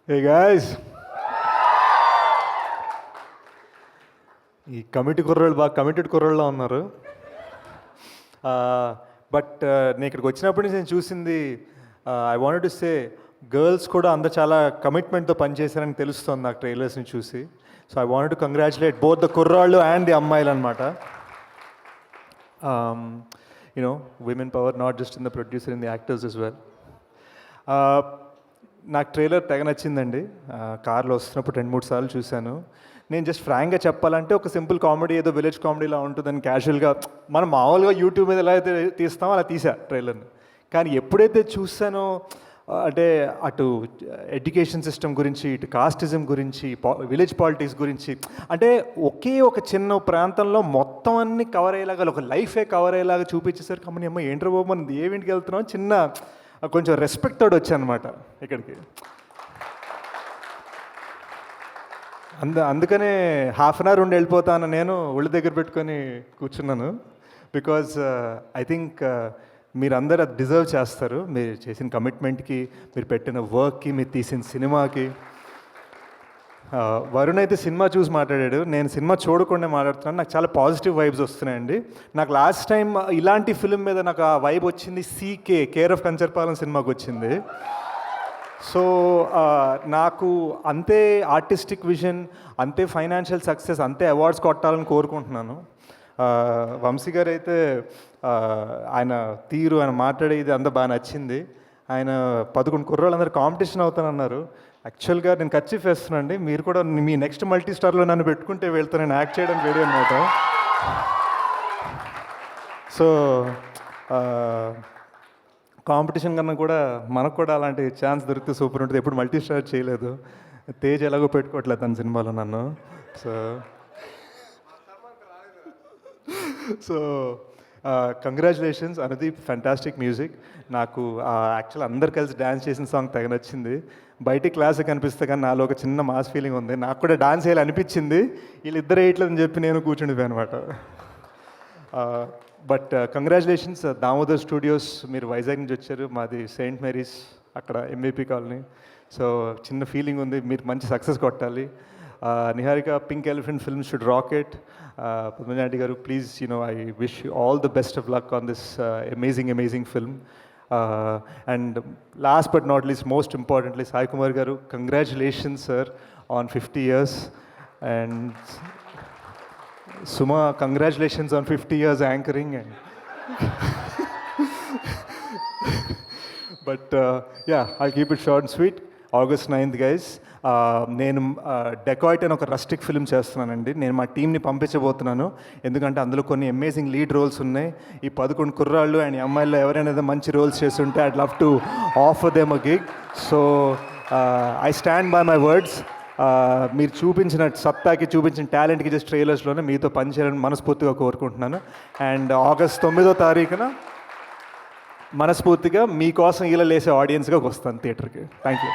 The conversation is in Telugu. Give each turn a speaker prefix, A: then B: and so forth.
A: Hey guys, ఈ కమిటీ కుర్రోళ్ళు బాగా కమిటెడ్ కుర్రోళ్ళలో ఉన్నారు. బట్ నేను ఇక్కడికి వచ్చినప్పటి నుంచి నేను చూసింది, I wanted to say girls కూడా అందరు చాలా కమిట్మెంట్తో పనిచేశారని తెలుస్తుంది నాకు ట్రైలర్స్ని చూసి. So I wanted to congratulate both the కుర్రాళ్ళు అండ్ ది అమ్మాయిలు అనమాట. You know women power not just in the producer, in the actors as well. నాకు ట్రైలర్ తెగ నచ్చిందండి. కార్లో వస్తున్నప్పుడు 2-3 సార్లు చూశాను. నేను జస్ట్ ఫ్రాంక్గా చెప్పాలంటే ఒక సింపుల్ కామెడీ, ఏదో విలేజ్ కామెడీలా ఉంటుందని క్యాజువల్గా మనం మామూలుగా యూట్యూబ్ మీద ఎలా అయితే తీస్తామో అలా తీసా ట్రైలర్ని. కానీ ఎప్పుడైతే చూసానో, అంటే అటు ఎడ్యుకేషన్ సిస్టమ్ గురించి, ఇటు కాస్టిజం గురించి, విలేజ్ పాలిటిక్స్ గురించి, అంటే ఒకే ఒక చిన్న ప్రాంతంలో మొత్తం అన్ని కవర్ అయ్యేలాగా, ఒక లైఫే కవర్ అయ్యేలాగా చూపించేసరికి కమ్మని అమ్మ ఏంట్రా బాబు మనం ఏమింటికి వెళ్తున్నాం, చిన్న కొంచెం రెస్పెక్ట్ తోడు వచ్చానమాట ఇక్కడికి. అందుకనే హాఫ్ అన్ అవర్ ఉండి వెళ్ళిపోతాను నేను ఒళ్ళు దగ్గర పెట్టుకొని కూర్చున్నాను. బికాజ్ ఐ థింక్ మీరందరూ అది డిజర్వ్ చేస్తారు. మీరు చేసిన కమిట్మెంట్కి, మీరు పెట్టిన వర్క్కి, మీరు తీసిన సినిమాకి. వరుణ్ అయితే సినిమా చూసి మాట్లాడాడు, నేను సినిమా చూడకుండా మాట్లాడుతున్నాను. నాకు చాలా పాజిటివ్ వైబ్స్ వస్తున్నాయండి. నాకు లాస్ట్ టైం ఇలాంటి ఫిలిం మీద నాకు ఆ వైబ్ వచ్చింది సీకే, కేర్ ఆఫ్ కంచర్పాలెం సినిమాకి వచ్చింది. సో నాకు అంతే ఆర్టిస్టిక్ విజన్, అంతే ఫైనాన్షియల్ సక్సెస్, అంతే అవార్డ్స్ కొట్టాలని కోరుకుంటున్నాను. వంశీ గారు అయితే ఆయన తీరు, ఆయన మాట్లాడేది అంతా బాగా నచ్చింది. ఆయన 11 కుర్రోళ్ళందరూ కాంపిటీషన్ అవుతానన్నారు. యాక్చువల్గా నేను కర్చీఫ్ వేస్తున్నానండి, మీరు కూడా మీ నెక్స్ట్ మల్టీ స్టార్లో నన్ను పెట్టుకుంటే వెళ్తాను, నేను యాక్ట్ చేయడానికి రెడీ అనమాట. సో కాంపిటీషన్ కన్నా కూడా మనకు కూడా అలాంటి ఛాన్స్ దొరికితే సూపర్ ఉంటుంది. ఎప్పుడు మల్టీ స్టార్ చేయలేదు, తేజ్ ఎలాగో పెట్టుకోవట్లేదు తన సినిమాలో నన్ను. So congratulations Anudeep, fantastic music. నాకు యాక్చువల్ అందరు కలిసి డ్యాన్స్ చేసిన సాంగ్ తెగ నచ్చింది. బయటికి క్లాస్ కనిపిస్తే కానీ నాలో ఒక చిన్న మాస్ ఫీలింగ్ ఉంది. నాకు కూడా డాన్స్ చేయాలి అనిపించింది, వీళ్ళిద్దరు వేయట్లేదని చెప్పి నేను కూర్చుండిపోయాను అనమాట. బట్ కంగ్రాచులేషన్స్ దామోదర్ స్టూడియోస్, మీరు వైజాగ్ నుంచి వచ్చారు, మాది సెయింట్ మేరీస్ అక్కడ ఎంబీపీ కాలనీ. సో చిన్న ఫీలింగ్ ఉంది, మీరు మంచి సక్సెస్ కొట్టాలి. Niharika, pink elephant film should rocket. Padmaja aunty గారు, please I wish you all the best of luck on this amazing film. And last but not least, most importantly, Sai Kumar గారు, congratulations sir on 50 years. And Suma, congratulations on 50 years anchoring. And but yeah, I'll keep it short and sweet. August 9th, guys. నేను డెకాయిట్ అని ఒక రస్టిక్ ఫిల్మ్ చేస్తున్నానండి. నేను మా టీంని పంపించబోతున్నాను, ఎందుకంటే అందులో కొన్ని అమేజింగ్ లీడ్ రోల్స్ ఉన్నాయి. ఈ 11 కుర్రాళ్ళు అండ్ అమ్మాయిల్లో ఎవరైనా మంచి రోల్స్ చేస్తుంటే I'd love to offer them a gig. So I stand by my words. మీరు చూపించిన సత్తాకి, చూపించిన టాలెంట్కి జస్ట్ ట్రైలర్స్లోనే మీతో పనిచేయాలని మనస్ఫూర్తిగా కోరుకుంటున్నాను. అండ్ August 9వ తారీఖున మనస్ఫూర్తిగా మీకోసం ఇలా లేసే ఆడియన్స్గా వస్తాను థియేటర్కి. Thank you.